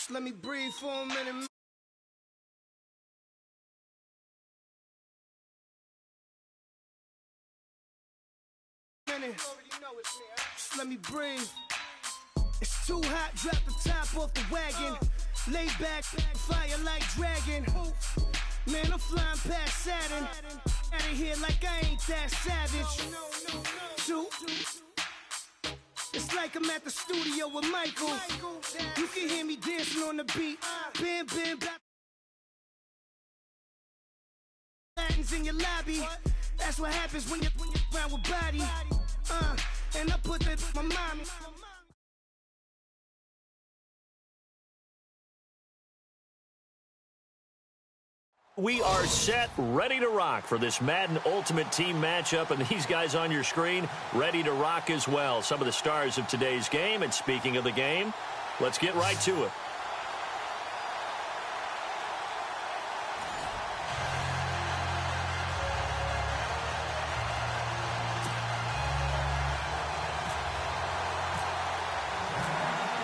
Just let me breathe for a minute. Just let me breathe. It's too hot, drop the top off the wagon. Lay back, fire like dragon. Man, I'm flying past Saturn. Out of here like I ain't that savage. Two. It's like I'm at the studio with Michael. You can hear me dancing on the beat. Bam, bam, bam. Latins in your lobby. That's what happens when you're around with body. And I put that on my mommy. We are set, ready to rock for this Madden Ultimate Team matchup, and these guys on your screen ready to rock as well. Some of the stars of today's game, and speaking of the game, let's get right to it.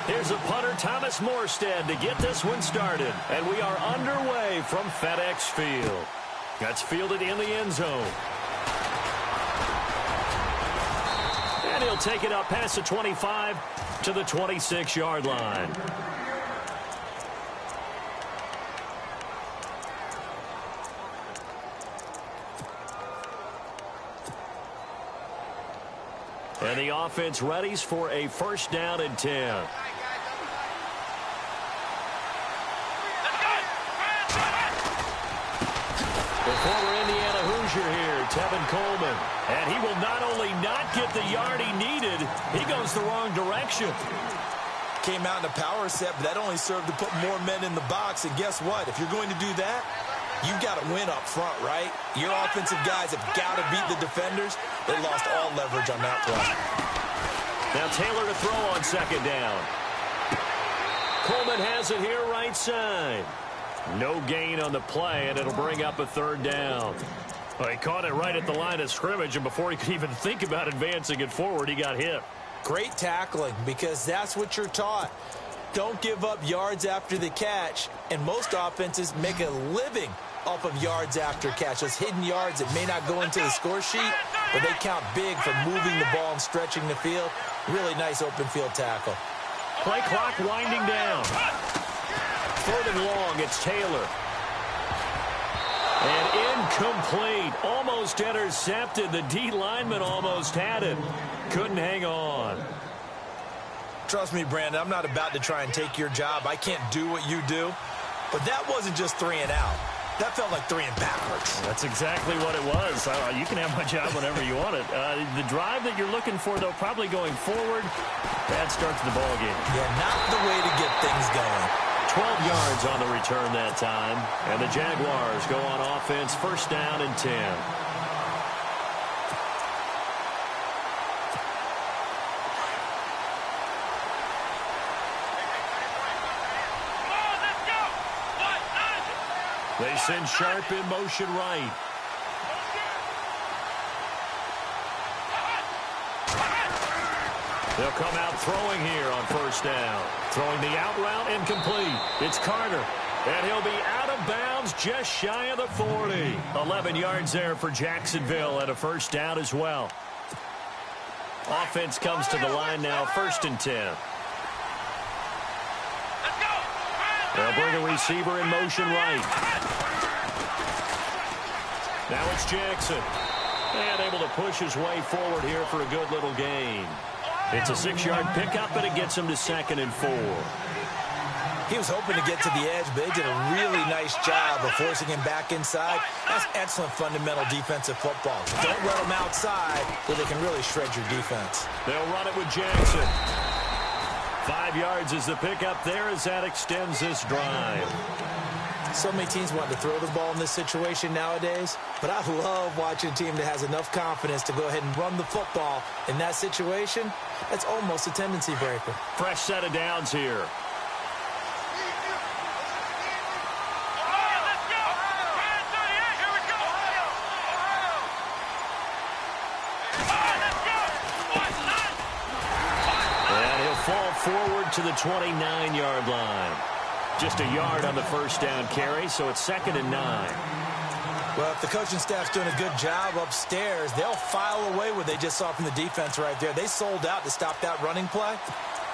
Here's a punter, Thomas Morstead, to get this one started. And we are underway from FedEx Field. That's fielded in the end zone. And he'll take it up past the 25 to the 26-yard line. And the offense readies for a first down and 10. Former Indiana Hoosier here, Tevin Coleman. And he will not only not get the yard he needed, he goes the wrong direction. Came out in a power set, but that only served to put more men in the box. And guess what? If you're going to do that, you've got to win up front, right? Your offensive guys have got to beat the defenders. They lost all leverage on that play. Now Taylor to throw on second down. Coleman has it here right side. No gain on the play, and it'll bring up a third down. Well, he caught it right at the line of scrimmage, and before he could even think about advancing it forward, he got hit. Great tackling, because that's what you're taught. Don't give up yards after the catch, and most offenses make a living off of yards after catch. Those hidden yards that may not go into the score sheet, but they count big for moving the ball and stretching the field. Really nice open field tackle. Play clock winding down. Third and long, it's Taylor. And incomplete. Almost intercepted. The D lineman almost had it. Couldn't hang on. Trust me, Brandon, I'm not about to try and take your job. I can't do what you do. But that wasn't just 3 and out. That felt like 3 and backwards. That's exactly what it was. You can have my job whenever you want it. The drive that you're looking for, though, probably going forward, bad start to the ball game. Yeah, not the way to get things going. 12 yards on the return that time. And the Jaguars go on offense, first down and 10. They send Sharp in motion right. They'll come out throwing here on first down. Throwing the out route incomplete. It's Carter. And he'll be out of bounds just shy of the 40. 11 yards there for Jacksonville and a first down as well. Offense comes to the line now, first and 10. They'll bring a receiver in motion right. Now it's Jackson. And able to push his way forward here for a good little gain. It's a 6-yard pickup, and it gets him to 2nd and 4. He was hoping to get to the edge, but they did a really nice job of forcing him back inside. That's excellent fundamental defensive football. Don't let them outside where they can really shred your defense. They'll run it with Jackson. 5 yards is the pickup there as that extends this drive. So many teams want to throw the ball in this situation nowadays, but I love watching a team that has enough confidence to go ahead and run the football in that situation. That's almost a tendency breaker. Fresh set of downs here. And he'll fall forward to the 29-yard line. Just a yard on the first down carry, so it's 2nd and 9. Well, if the coaching staff's doing a good job upstairs, they'll file away what they just saw from the defense right there. They sold out to stop that running play.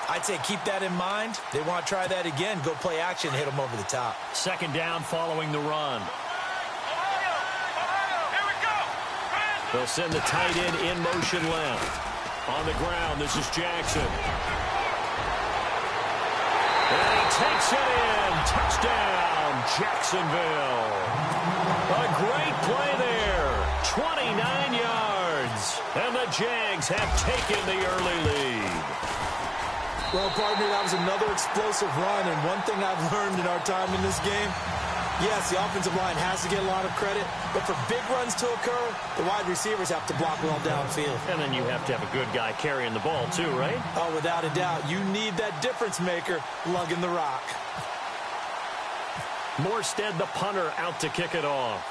I'd say keep that in mind. They want to try that again. Go play action, hit them over the top. 2nd down following the run. They'll send the tight end in motion left. On the ground, this is Jackson. And he takes it in. Touchdown, Jacksonville. A great play there. 29 yards. And the Jags have taken the early lead. Well, partner, that was another explosive run. And one thing I've learned in our time in this game, yes, the offensive line has to get a lot of credit, but for big runs to occur, the wide receivers have to block well downfield. And then you have to have a good guy carrying the ball too, right? Oh, without a doubt. You need that difference maker lugging the rock. Morstead, the punter, out to kick it off.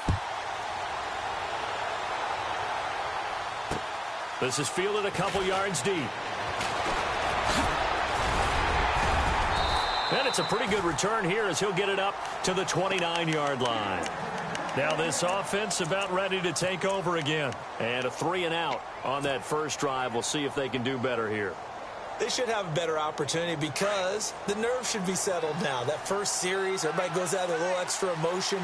This is fielded a couple yards deep. And it's a pretty good return here as he'll get it up to the 29-yard line. Now this offense about ready to take over again. And a 3-and-out on that first drive. We'll see if they can do better here. They should have a better opportunity because the nerves should be settled now. That first series, everybody goes out with a little extra emotion.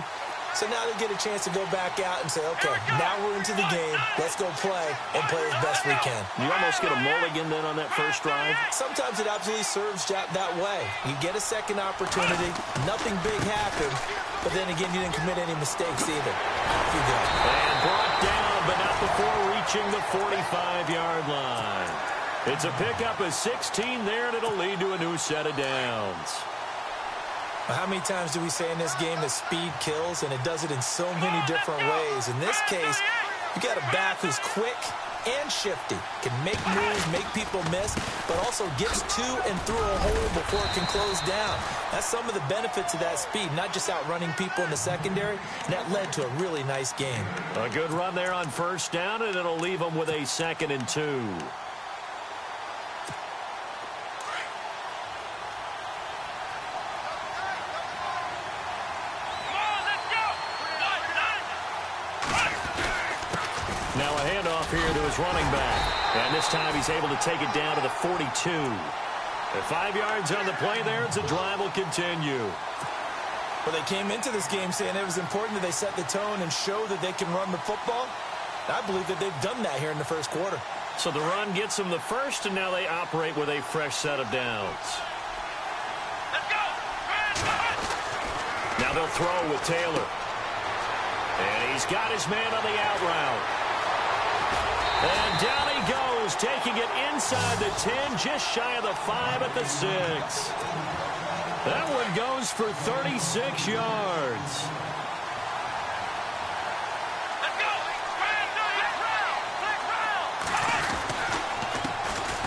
So now they get a chance to go back out and say, okay, now we're into the game. Let's go play and play as best we can. You almost get a mulligan then on that first drive? Sometimes it absolutely serves that way. You get a second opportunity. Nothing big happened. But then again, you didn't commit any mistakes either. Off you go. And brought down, but not before reaching the 45-yard line. It's a pickup of 16 there, and it'll lead to a new set of downs. How many times do we say in this game that speed kills, and it does it in so many different ways? In this case, you got a back who's quick and shifty, can make moves, make people miss, but also gets to and through a hole before it can close down. That's some of the benefits of that speed, not just outrunning people in the secondary, and that led to a really nice game. A good run there on first down, and it'll leave them with a 2nd and 2. Now a handoff here to his running back. And this time he's able to take it down to the 42. At 5 yards on the play there, the drive will continue. Well, they came into this game saying it was important that they set the tone and show that they can run the football. I believe that they've done that here in the first quarter. So the run gets them the first, and now they operate with a fresh set of downs. Let's go! Now they'll throw with Taylor. And he's got his man on the out route. And down he goes, taking it inside the 10, just shy of the 5 at the 6. That one goes for 36 yards. Let's go!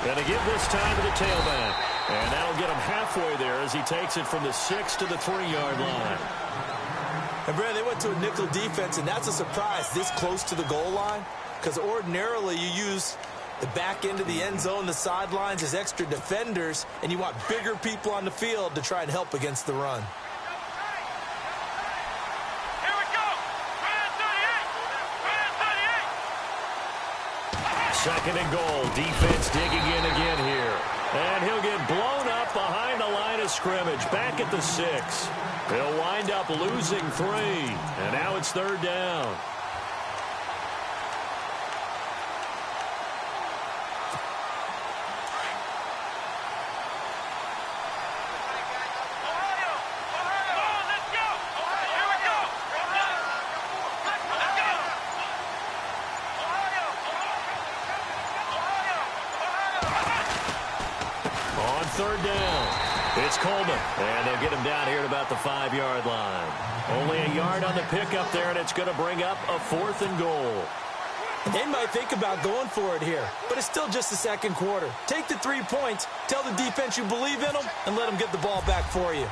Gonna give this time to the tailback. And that'll get him halfway there as he takes it from the 6 to the 3-yard line. And, Brad, they went to a nickel defense, and that's a surprise this close to the goal line. Because ordinarily you use the back end of the end zone, the sidelines as extra defenders, and you want bigger people on the field to try and help against the run. Here we go! 2nd and goal. Defense digging in again here. And he'll get blown up behind the line of scrimmage. Back at the 6. He'll wind up losing 3. And now it's 3rd down. On 3rd down, it's Coleman. And they'll get him down here at about the 5-yard line. Only a yard on the pickup there, and it's going to bring up a 4th and goal. They might think about going for it here, but it's still just the second quarter. Take the 3 points, tell the defense you believe in them, and let them get the ball back for you.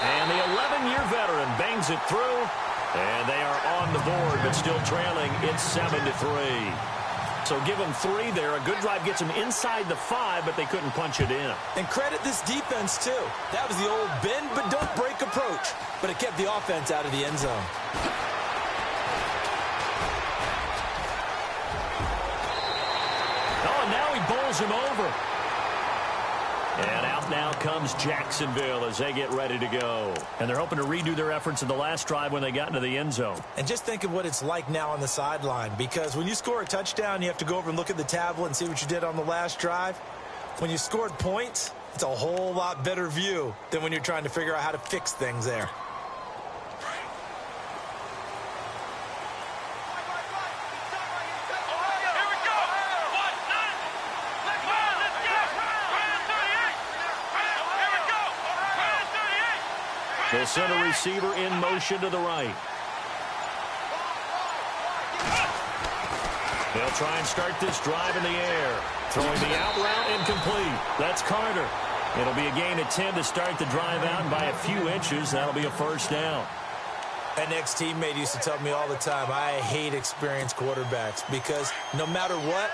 And the 11-year veteran bangs it through. And they are on the board, but still trailing. It's 7-3. So give them 3 there. A good drive gets them inside the 5, but they couldn't punch it in. And credit this defense, too. That was the old bend but don't break approach. But it kept the offense out of the end zone. Oh, and now he bowls him over. And out now comes Jacksonville as they get ready to go. And they're hoping to redo their efforts in the last drive when they got into the end zone. And just think of what it's like now on the sideline, because when you score a touchdown, you have to go over and look at the tablet and see what you did on the last drive. When you scored points, it's a whole lot better view than when you're trying to figure out how to fix things there. The center receiver in motion to the right. They'll try and start this drive in the air. Throwing the out route incomplete. That's Carter. It'll be a gain of 10 to start the drive out, and by a few inches, that'll be a first down. An ex-teammate used to tell me all the time, I hate experienced quarterbacks because no matter what,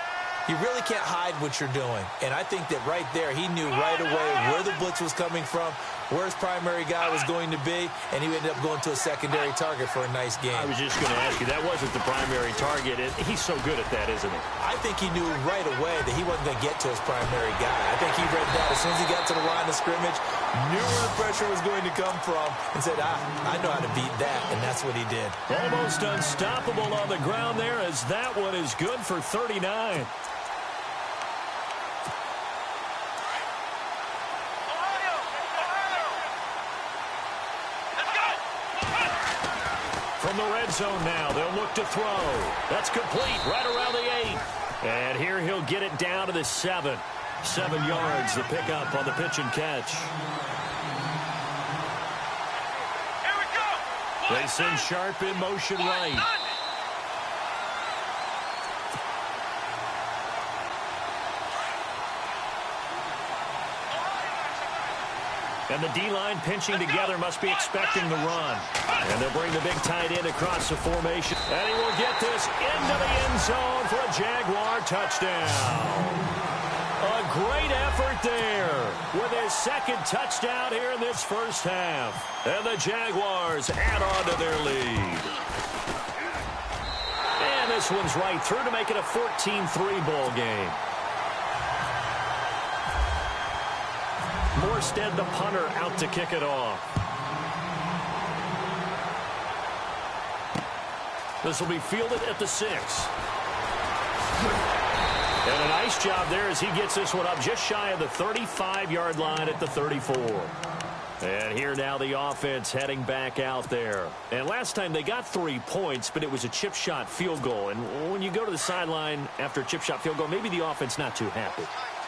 you really can't hide what you're doing. And I think that right there, he knew right away where the blitz was coming from, where his primary guy was going to be, and he ended up going to a secondary target for a nice game. I was just going to ask you, that wasn't the primary target. He's so good at that, isn't he? I think he knew right away that he wasn't going to get to his primary guy. I think he read that as soon as he got to the line of scrimmage, knew where the pressure was going to come from, and said, I know how to beat that, and that's what he did. Almost unstoppable on the ground there, as that one is good for 39. From the red zone now, they'll look to throw. That's complete right around the 8. And here he'll get it down to the 7. 7 yards, the pickup on the pitch and catch. Here we go. They send Sharp in motion right. And the D-line pinching together, must be expecting the run. And they'll bring the big tight end across the formation. And he will get this into the end zone for a Jaguar touchdown. A great effort there with his second touchdown here in this first half. And the Jaguars add on to their lead. And this one's right through to make it a 14-3 ball game. Morstead, the punter, out to kick it off. This will be fielded at the 6. And a nice job there as he gets this one up just shy of the 35-yard line at the 34. And here now the offense heading back out there. And last time they got 3 points, but it was a chip shot field goal. And when you go to the sideline after a chip shot field goal, maybe the offense not too happy.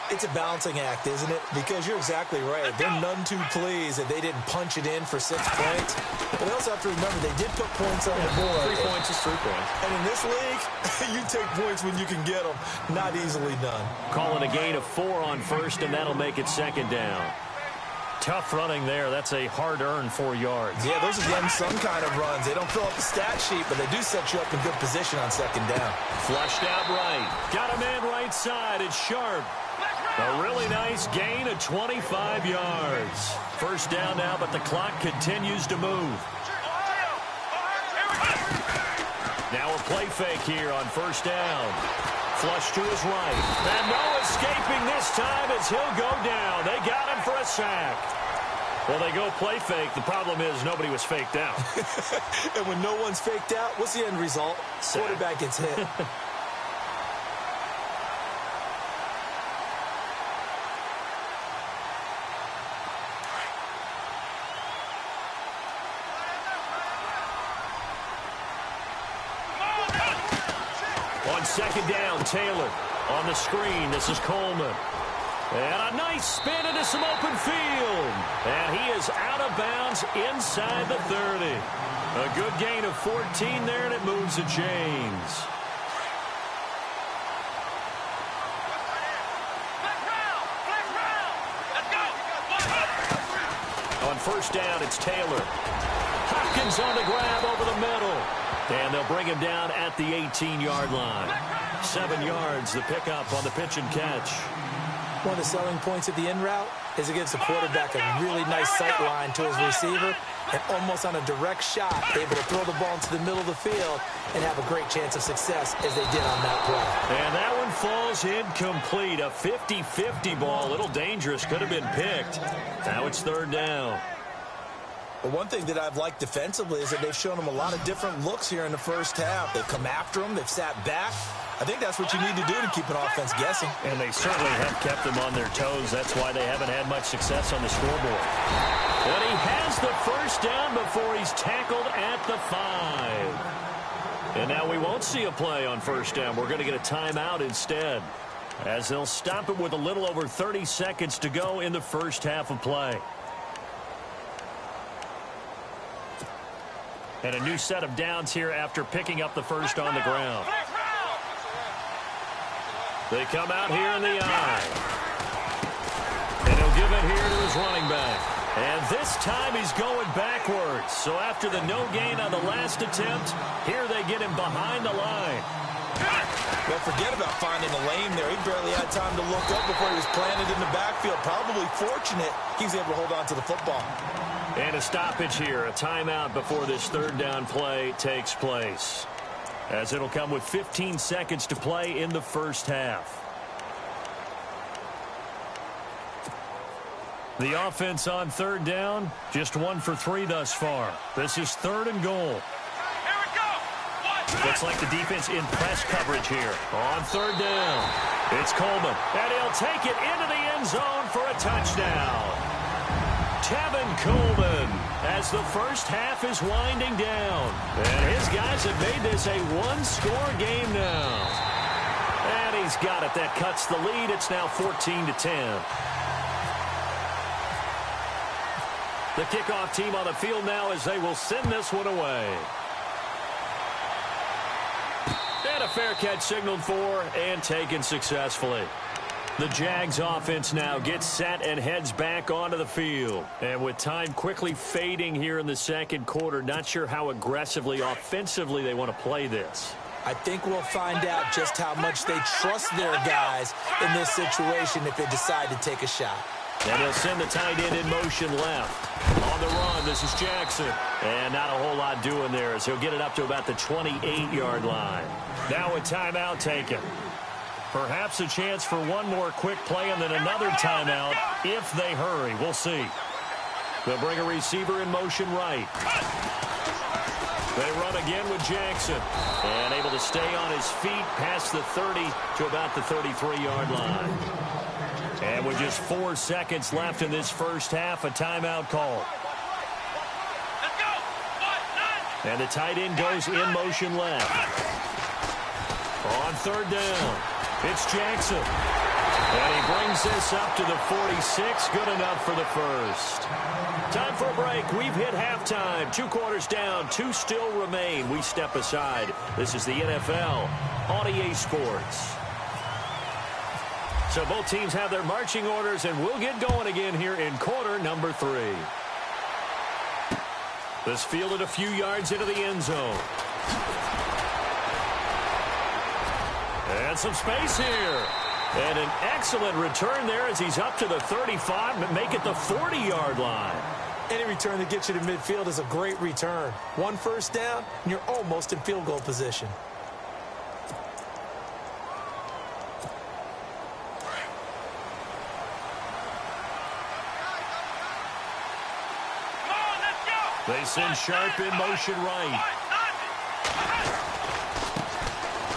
It's a balancing act, isn't it? Because you're exactly right. They're none too pleased that they didn't punch it in for 6 points. But they also have to remember they did put points on the board. 3 points is 3 points. And in this league, you take points when you can get them. Not easily done. Calling a gain of 4 on first, and that'll make it second down. Tough running there. That's a hard-earned 4 yards. Yeah, those are the unsung kind of runs. They don't fill up the stat sheet, but they do set you up in good position on second down. Flushed out right. Got a man right side. It's Sharp. A really nice gain of 25 yards. First down now, but the clock continues to move. Now a play fake here on first down. Flush to his right. And no escaping this time as he'll go down. They got him for a sack. Well, they go play fake. The problem is nobody was faked out. And when no one's faked out, what's the end result? Sack. Quarterback gets hit. On second down, Taylor on the screen. This is Coleman. And a nice spin into some open field. And he is out of bounds inside the 30. A good gain of 14 there, and it moves the chains. On first down, it's Taylor. Hopkins on the grab over the middle. And they'll bring him down at the 18-yard line. 7 yards, the pickup on the pitch and catch. One of the selling points of the in route is it gives the quarterback a really nice sight line to his receiver, and almost on a direct shot, able to throw the ball into the middle of the field and have a great chance of success as they did on that play. And that one falls incomplete. A 50-50 ball, a little dangerous, could have been picked. Now it's 3rd down. But one thing that I've liked defensively is that they've shown them a lot of different looks here in the first half. They've come after them. They've sat back. I think that's what you need to do to keep an offense guessing. And they certainly have kept them on their toes. That's why they haven't had much success on the scoreboard. But he has the first down before he's tackled at the 5. And now we won't see a play on first down. We're going to get a timeout instead, as they'll stop it with a little over 30 seconds to go in the first half of play. And a new set of downs here after picking up the first on the ground. They come out here in the eye. And he'll give it here to his running back. And this time he's going backwards. So after the no gain on the last attempt, here they get him behind the line. Well, forget about finding a lane there. He barely had time to look up before he was planted in the backfield. Probably fortunate he was able to hold on to the football. And a stoppage here, a timeout before this 3rd down play takes place, as it'll come with 15 seconds to play in the first half. The offense on 3rd down, just 1 for 3 thus far. This is 3rd and goal. Here we go. Looks like the defense in press coverage here. On 3rd down, it's Coleman, and he'll take it into the end zone for a touchdown. Tevin Coleman, as the first half is winding down. And his guys have made this a 1-score game now. And he's got it. That cuts the lead. It's now 14-10. The kickoff team on the field now as they will send this one away. And a fair catch signaled for and taken successfully. The Jags offense now gets set and heads back onto the field. And with time quickly fading here in the second quarter, not sure how aggressively, offensively they want to play this. I think we'll find out just how much they trust their guys in this situation if they decide to take a shot. And he'll send the tight end in motion left. On the run, this is Jackson. And not a whole lot doing there as he'll get it up to about the 28-yard line. Now a timeout taken. Perhaps a chance for one more quick play and then another timeout if they hurry. We'll see. They'll bring a receiver in motion right. They run again with Jackson. And able to stay on his feet past the 30 to about the 33-yard line. And with just 4 seconds left in this first half, a timeout call. And the tight end goes in motion left. On 3rd down, it's Jackson. And he brings this up to the 46. Good enough for the first. Time for a break. We've hit halftime. 2 quarters down. 2 still remain. We step aside. This is the NFL on EA Sports. So both teams have their marching orders, and we'll get going again here in quarter number 3. This fielded a few yards into the end zone. And some space here. And an excellent return there as he's up to the 35, but make it the 40-yard line. Any return that gets you to midfield is a great return. 1 first down, and you're almost in field goal position. They send Sharp in motion right.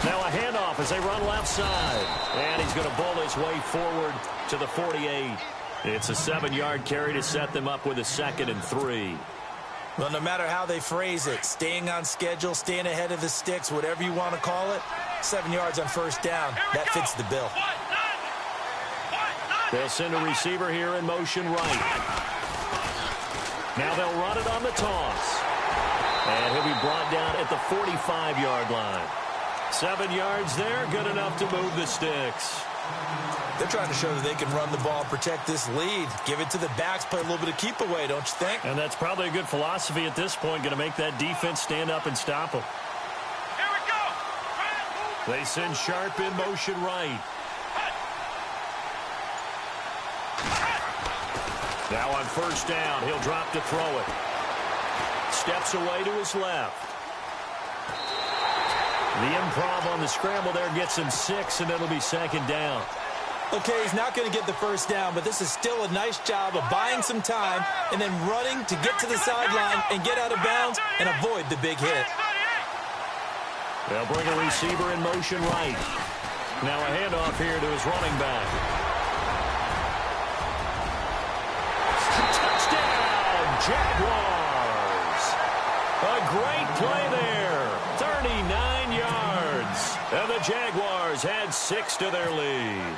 Now a handoff as they run left side. And he's going to bowl his way forward to the 48. It's a 7-yard carry to set them up with a 2nd and 3. Well, no matter how they phrase it, staying on schedule, staying ahead of the sticks, whatever you want to call it, 7 yards on first down, that fits the bill. They'll send a receiver here in motion right. Now they'll run it on the toss. And he'll be brought down at the 45-yard line. 7 yards there, good enough to move the sticks. They're trying to show that they can run the ball, protect this lead, give it to the backs, play a little bit of keep away, don't you think? And that's probably a good philosophy at this point, going to make that defense stand up and stop them. Here we go. They send Sharp in motion right. Now on first down, he'll drop to throw it. Steps away to his left. The improv on the scramble there gets him 6, and it'll be second down. Okay, he's not going to get the first down, but this is still a nice job of buying some time and then running to get to the sideline and get out of bounds and avoid the big hit. They'll bring a receiver in motion right. Now a handoff here to his running back. Touchdown, Jaguars! A great play there. 39 yards. And the Jaguars had 6 to their lead.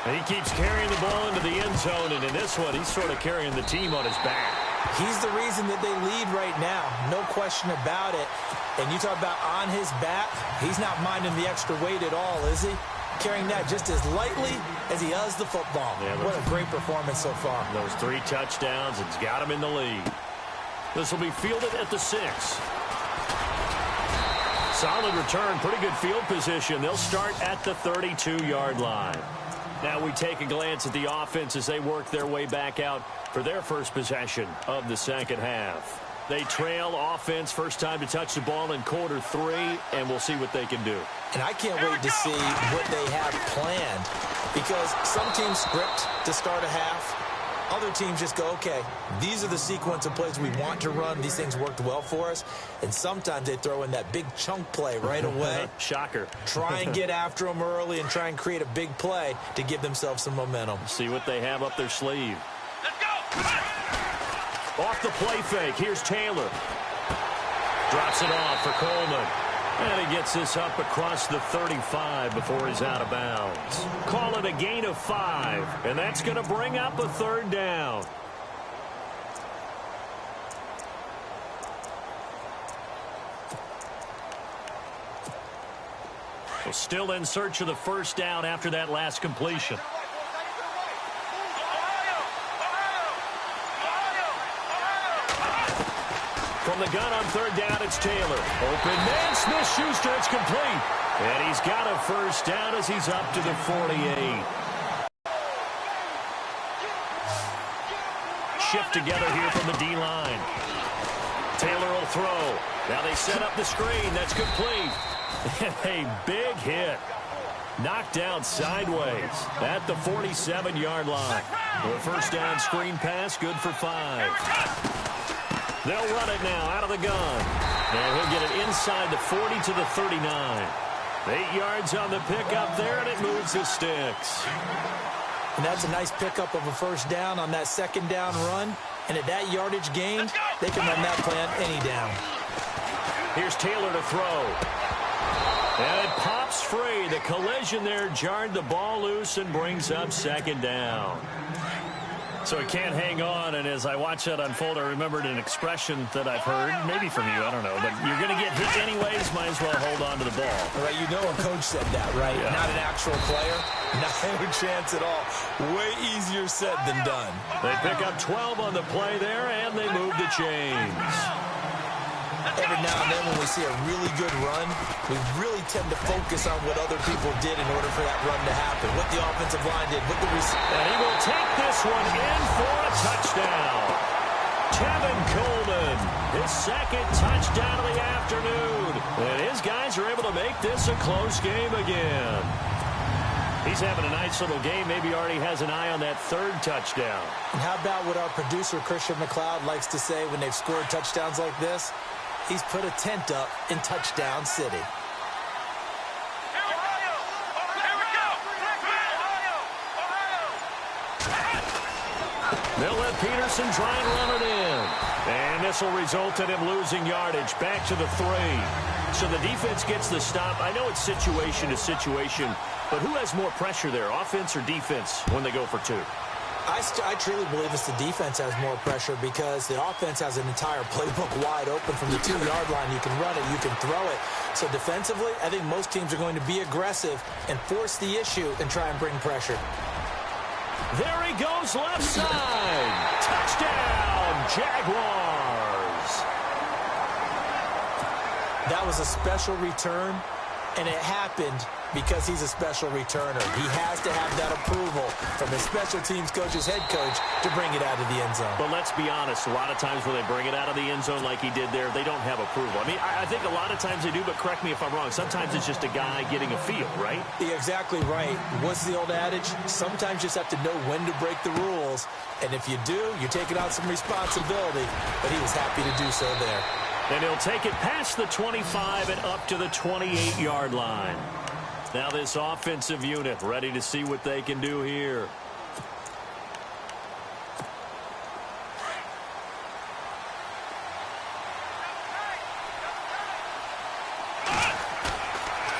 He keeps carrying the ball into the end zone, and in this one, he's sort of carrying the team on his back. He's the reason that they lead right now, no question about it. And you talk about on his back, he's not minding the extra weight at all, is he? Carrying that just as lightly as he does the football. Yeah, what a great performance so far. Those 3 touchdowns, it's got him in the lead. This will be fielded at the 6. Solid return, pretty good field position. They'll start at the 32-yard line. Now we take a glance at the offense as they work their way back out for their first possession of the second half. They trail offense, first time to touch the ball in quarter 3, and we'll see what they can do. And I can't wait to see what they have planned, because some teams script to start a half. Other teams just go, okay, these are the sequence of plays we want to run. These things worked well for us. And sometimes they throw in that big chunk play right away. Shocker. Try and get after them early and try and create a big play to give themselves some momentum. See what they have up their sleeve. Let's go! Off the play fake. Here's Taylor. Drops it off for Coleman. And he gets this up across the 35 before he's out of bounds. Call it a gain of 5, and that's going to bring up a third down. Well, still in search of the first down after that last completion. From the gun on third down, it's Taylor. Open man, Smith-Schuster, it's complete. And he's got a first down as he's up to the 48. Shift together here from the D-line. Taylor will throw. Now they set up the screen. That's complete. And a big hit. Knocked down sideways at the 47-yard line. The first down screen pass, good for 5. They'll run it now out of the gun. And he'll get it inside the 40 to the 39. 8 yards on the pickup there, and it moves the sticks. And that's a nice pickup of a first down on that second down run. And at that yardage gain, they can run that plan any down. Here's Taylor to throw. And it pops free. The collision there jarred the ball loose and brings up second down. So it can't hang on, and as I watch that unfold, I remembered an expression that I've heard, maybe from you, I don't know, but you're going to get hit anyways, might as well hold on to the ball. All right, you know a coach said that, right? Yeah. Not an actual player. Not a chance at all. Way easier said than done. They pick up 12 on the play there, and they move the chains. Every now and then when we see a really good run, we really tend to focus on what other people did in order for that run to happen. What the offensive line did, what the receiver. And he will take this one in for a touchdown. Tevin Coleman, his second touchdown of the afternoon. And his guys are able to make this a close game again. He's having a nice little game. Maybe already has an eye on that third touchdown. And how about what our producer, Christian McLeod, likes to say when they've scored touchdowns like this? He's put a tent up in Touchdown City. They'll let Peterson try and run it in. And this will result in him losing yardage back to the 3. So the defense gets the stop. I know it's situation to situation, but who has more pressure there, offense or defense, when they go for 2? I truly believe it's the defense has more pressure because the offense has an entire playbook wide open from the 2-yard line. You can run it, you can throw it. So defensively, I think most teams are going to be aggressive and force the issue and try and bring pressure. There he goes left side. Touchdown, Jaguars. That was a special return. And it happened because he's a special returner. He has to have that approval from his special teams coach's head coach to bring it out of the end zone. But let's be honest, a lot of times when they bring it out of the end zone like he did there, they don't have approval. I mean, I think a lot of times they do, but correct me if I'm wrong. Sometimes it's just a guy getting a feel, right? You're exactly right. What's the old adage? Sometimes you just have to know when to break the rules. And if you do, you're taking on some responsibility. But he was happy to do so there. And he'll take it past the 25 and up to the 28-yard line. Now this offensive unit ready to see what they can do here.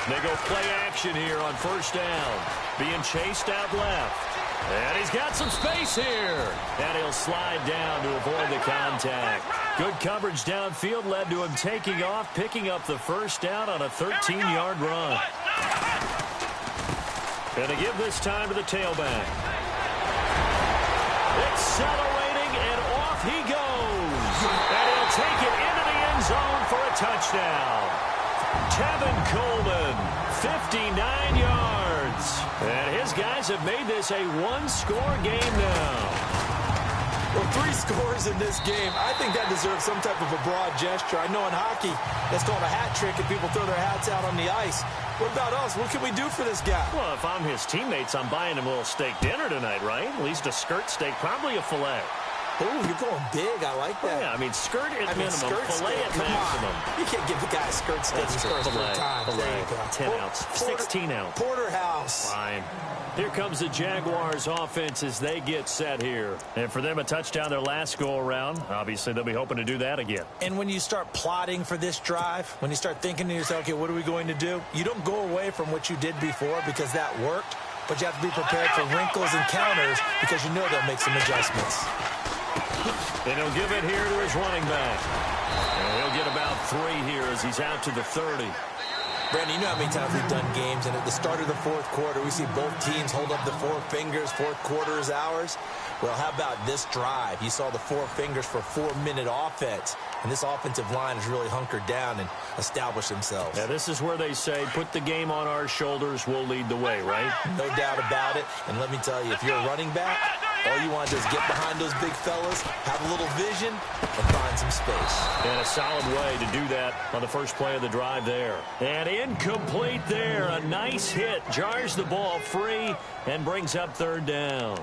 They go play action here on first down. Being chased out left. And he's got some space here. And he'll slide down to avoid the contact. Good coverage downfield led to him taking off, picking up the first down on a 13-yard run. And to give this time to the tailback. Accelerating, and off he goes. And he'll take it into the end zone for a touchdown. Tevin Coleman, 59 yards. And his guys have made this a one-score game now. Well, 3 scores in this game. I think that deserves some type of a broad gesture. I know in hockey, that's called a hat trick, and people throw their hats out on the ice. What about us? What can we do for this guy? Well, if I'm his teammates, I'm buying him a little steak dinner tonight, right? At least a skirt steak, probably a filet. Ooh, you're going big. I like that. Yeah, I mean, skirt at minimum, filet at maximum. You can't give the guy a skirt steak. That's Filet. Filet. 10-ounce, 16-ounce. Porterhouse. Fine. Here comes the Jaguars offense as they get set here. And for them, a touchdown their last go-around. Obviously, they'll be hoping to do that again. And when you start plotting for this drive, when you start thinking to yourself, okay, what are we going to do? You don't go away from what you did before because that worked, but you have to be prepared for wrinkles and counters because you know they'll make some adjustments. And he'll give it here to his running back. And he'll get about 3 here as he's out to the 30. Brandon, you know how many times we've done games, and at the start of the fourth quarter, we see both teams hold up the 4 fingers, fourth quarter is ours. Well, how about this drive? You saw the 4 fingers for 4-minute offense, and this offensive line has really hunkered down and established themselves. Yeah, this is where they say, put the game on our shoulders, we'll lead the way, right? No doubt about it, and let me tell you, if you're a running back, all you want to do is get behind those big fellas, have a little vision, and find some space. And a solid way to do that on the first play of the drive there. And incomplete there. A nice hit. Jars the ball free and brings up 3rd down.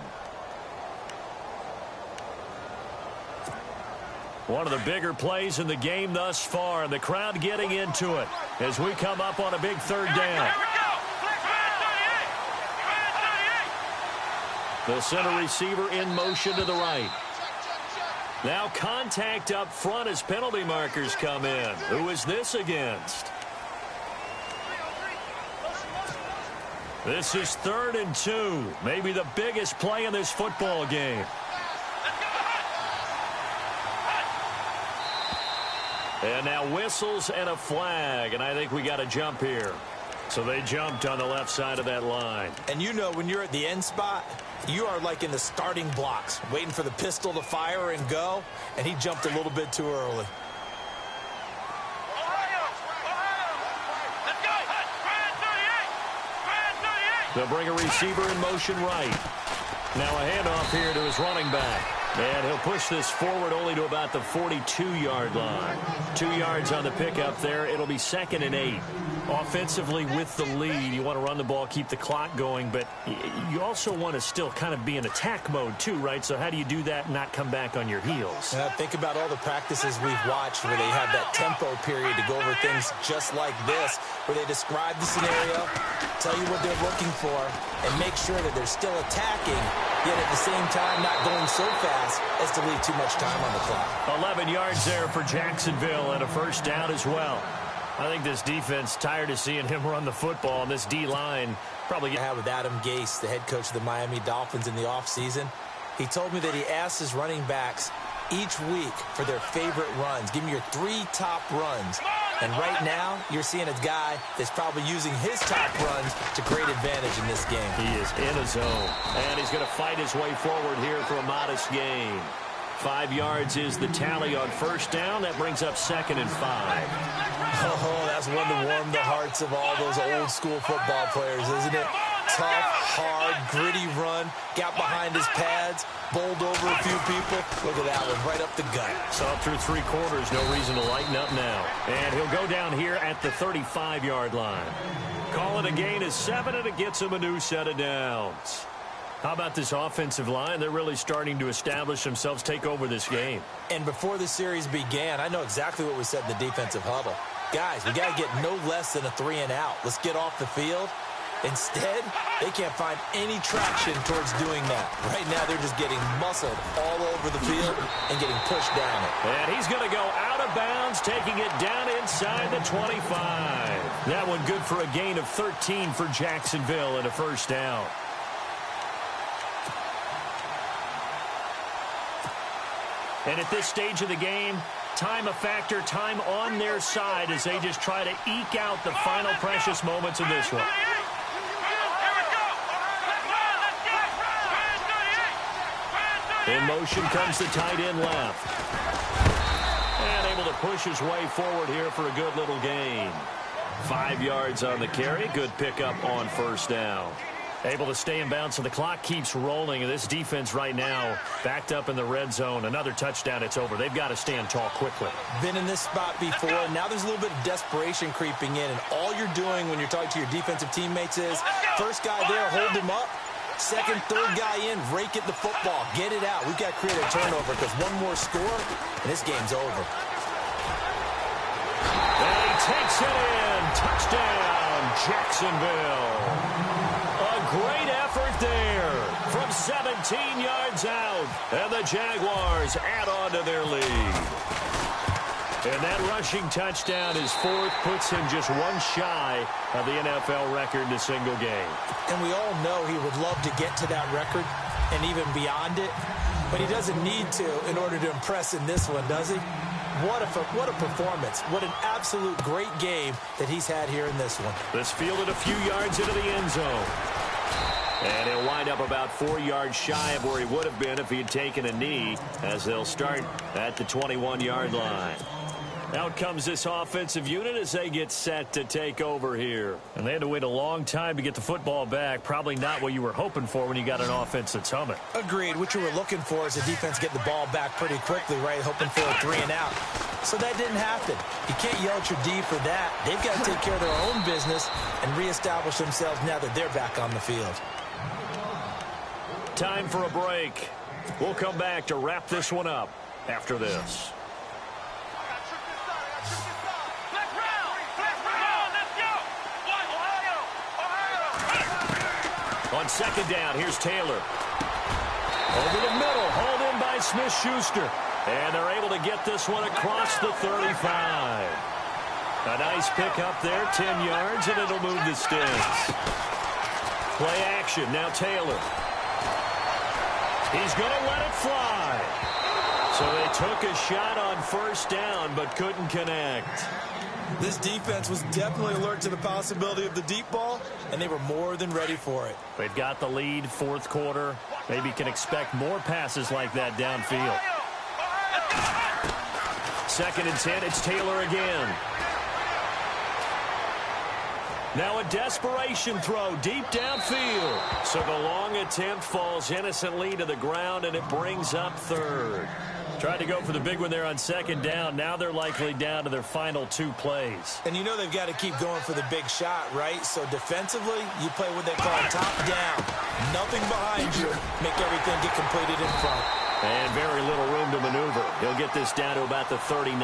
One of the bigger plays in the game thus far, and the crowd getting into it as we come up on a big 3rd down. The center receiver in motion to the right. Now contact up front as penalty markers come in. Who is this against? This is 3rd and 2. Maybe the biggest play in this football game. And now whistles and a flag, and I think we got a jump here. So they jumped on the left side of that line. And you know when you're at the end spot, you are like in the starting blocks, waiting for the pistol to fire and go, and he jumped a little bit too early. They'll bring a receiver in motion right. Now a handoff here to his running back. And he'll push this forward only to about the 42-yard line. 2 yards on the pickup there. It'll be 2nd and 8. Offensively with the lead, you want to run the ball, keep the clock going, but you also want to still kind of be in attack mode too, right? So how do you do that and not come back on your heels? Think about all the practices we've watched where they have that tempo period to go over things just like this, where they describe the scenario, tell you what they're looking for, and make sure that they're still attacking, yet at the same time not going so fast as to leave too much time on the clock. 11 yards there for Jacksonville and a first down as well. I think this defense tired of seeing him run the football, and this D-line probably I have with Adam Gase, the head coach of the Miami Dolphins in the offseason. He told me that he asked his running backs each week for their favorite runs. Give me your 3 top runs. And right now, you're seeing a guy that's probably using his top runs to great advantage in this game. He is in a zone, and he's going to fight his way forward here for a modest gain. 5 yards is the tally on first down. That brings up 2nd and 5. Oh, that's one to warm the hearts of all those old school football players, isn't it? Tough, hard, gritty run, got behind his pads, bowled over a few people. Look at that one, right up the gut. So up through 3 quarters, no reason to lighten up now. And he'll go down here at the 35-yard line. Call it a gain of 7, and it gets him a new set of downs. How about this offensive line? They're really starting to establish themselves, take over this game. And before the series began, I know exactly what we said in the defensive huddle. Guys, we got to get no less than a 3-and-out. Let's get off the field. Instead, they can't find any traction towards doing that. Right now, they're just getting muscled all over the field and getting pushed down it. And he's going to go out of bounds, taking it down inside the 25. That one good for a gain of 13 for Jacksonville and a first down. And at this stage of the game, time a factor, time on their side as they just try to eke out the final precious moments of this one. In motion comes the tight end left. And able to push his way forward here for a good little gain. 5 yards on the carry. Good pickup on first down. Able to stay in bounds, so the clock keeps rolling. And this defense right now backed up in the red zone. Another touchdown, it's over. They've got to stand tall quickly. Been in this spot before. Now there's a little bit of desperation creeping in. And all you're doing when you're talking to your defensive teammates is, first guy there, hold him up. Second, third guy in, rake at the football. Get it out. We've got to create a turnover because one more score, and this game's over. And he takes it in. Touchdown, Jacksonville. A great effort there from 17 yards out. And the Jaguars add on to their lead. And that rushing touchdown is 4th, puts him just one shy of the NFL record in a single game. And we all know he would love to get to that record and even beyond it, but he doesn't need to in order to impress in this one, does he? What a performance. What an absolute great game that he's had here in this one. This fielded a few yards into the end zone. And he'll wind up about 4 yards shy of where he would have been if he had taken a knee, as they'll start at the 21-yard line. Out comes this offensive unit as they get set to take over here. And they had to wait a long time to get the football back. Probably not what you were hoping for when you got an offense that's humming. Agreed. What you were looking for is the defense get the ball back pretty quickly, right? Hoping for a 3-and-out. So that didn't happen. You can't yell at your D for that. They've got to take care of their own business and reestablish themselves now that they're back on the field. Time for a break. We'll come back to wrap this one up after this. On second down, here's Taylor. Over the middle, hauled in by Smith-Schuster. And they're able to get this one across the 35. A nice pickup there, 10 yards, and it'll move the sticks. Play action, now Taylor. He's going to let it fly. So they took a shot on first down, but couldn't connect. This defense was definitely alert to the possibility of the deep ball, and they were more than ready for it. They've got the lead, 4th quarter. Maybe can expect more passes like that downfield. 2nd and 10, it's Taylor again. Now a desperation throw deep downfield. So the long attempt falls innocently to the ground, and it brings up 3rd. Tried to go for the big one there on 2nd down. Now they're likely down to their final 2 plays. And you know they've got to keep going for the big shot, right? So defensively, you play what they call top down. Nothing behind you. Make everything get completed in front. And very little room to maneuver. He'll get this down to about the 39.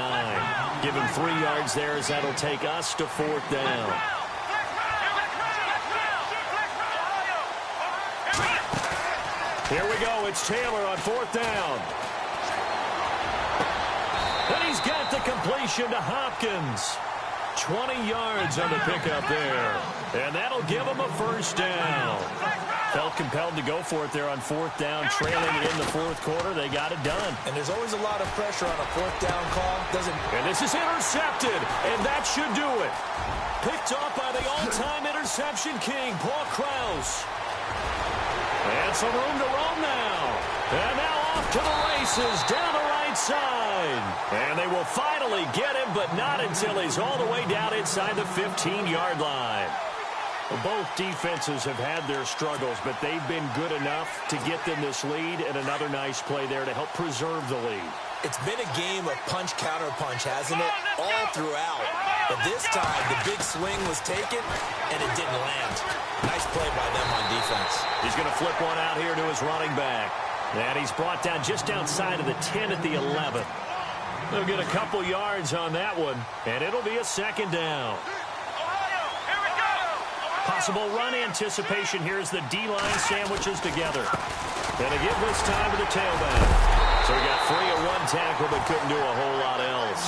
Give him 3 yards there as that'll take us to 4th down. Here we go. It's Taylor on 4th down. And he's got the completion to Hopkins. 20 yards on the pickup there. And that'll give him a first down. Felt compelled to go for it there on 4th down, trailing in the 4th quarter. They got it done. And there's always a lot of pressure on a 4th down call. And this is intercepted, and that should do it. Picked off by the all-time interception king, Paul Krause. And some room to roam now. And now off to the races, down the right side. line. And they will finally get him, but not until he's all the way down inside the 15-yard line. Both defenses have had their struggles, but they've been good enough to get them this lead, and another nice play there to help preserve the lead. It's been a game of punch-counter-punch, hasn't it? All throughout. But this time, the big swing was taken, and it didn't land. Nice play by them on defense. He's going to flip one out here to his running back. And he's brought down just outside of the 10 at the 11. They'll get a couple yards on that one, and it'll be a second down. Possible run anticipation here as the D-line sandwiches together. And a give this time to the tailback. So he got free of one tackle but couldn't do a whole lot else.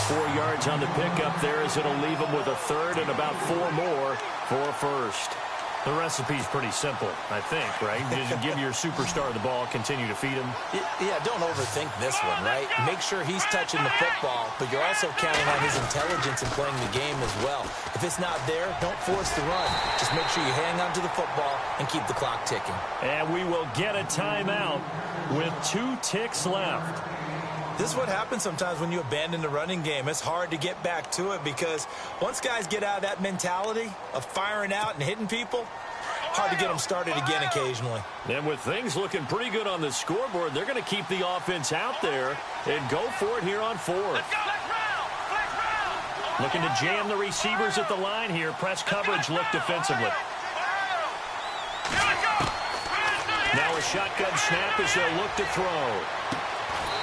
4 yards on the pickup there as it'll leave him with a third and about 4 more for a first. The recipe's pretty simple, I think, right? Just give your superstar the ball, continue to feed him. Yeah, don't overthink this one, right? Make sure he's touching the football, but you're also counting on his intelligence in playing the game as well. If it's not there, don't force the run. Just make sure you hang on to the football and keep the clock ticking. And we will get a timeout with 2 ticks left. This is what happens sometimes when you abandon the running game. It's hard to get back to it because once guys get out of that mentality of firing out and hitting people, hard to get them started again occasionally. And with things looking pretty good on the scoreboard, they're going to keep the offense out there and go for it here on 4th. Looking to jam the receivers at the line here. Press coverage look defensively. Now a shotgun snap as they look to throw.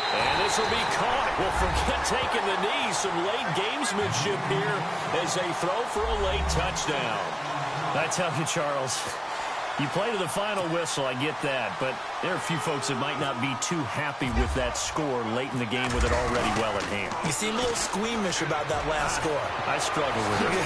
And this will be caught. Well, forget taking the knee. Some late gamesmanship here as they throw for a late touchdown. I tell you, Charles, you play to the final whistle, I get that, but there are a few folks that might not be too happy with that score late in the game with it already well in hand. You seem a little squeamish about that last score. I struggle with it.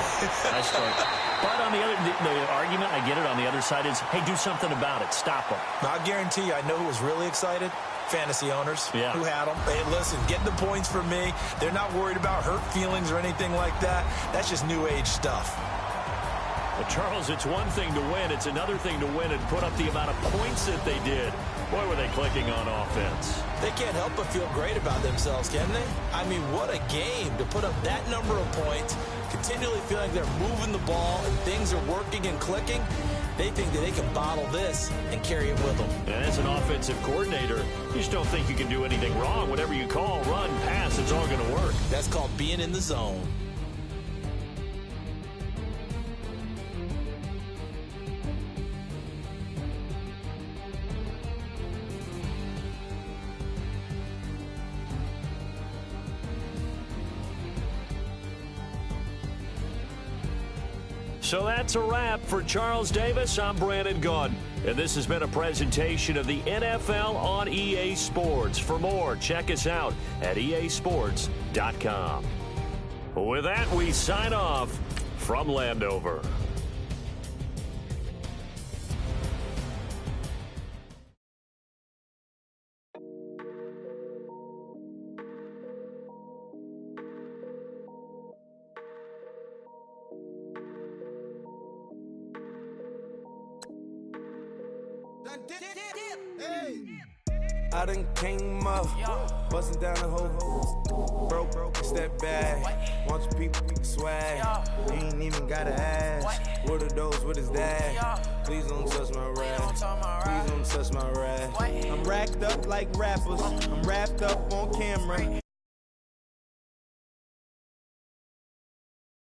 I struggle. But on the other, the argument, I get it, on the other side is, hey, do something about it. Stop them. I'll guarantee you, I know who was really excited. Fantasy owners who had them. Hey, listen, get the points for me. They're not worried about hurt feelings or anything like that. That's just new age stuff. Well, Charles, it's one thing to win. It's another thing to win and put up the amount of points that they did. Boy, were they clicking on offense. They can't help but feel great about themselves, can they? I mean, what a game to put up that number of points, continually feeling they're moving the ball and things are working and clicking. They think that they can bottle this and carry it with them. And as an offensive coordinator, you just don't think you can do anything wrong. Whatever you call, run, pass, it's all going to work. That's called being in the zone. So that's a wrap for Charles Davis. I'm Brandon Gunn. And this has been a presentation of the NFL on EA Sports. For more, check us out at easports.com. With that, we sign off from Landover. I done came up, bustin' down the whole broke, step back. Want your people swag, you ain't even gotta ask. What are those, what is that? Please don't touch my rap, please don't touch my rap. I'm racked up like rappers, I'm wrapped up on camera.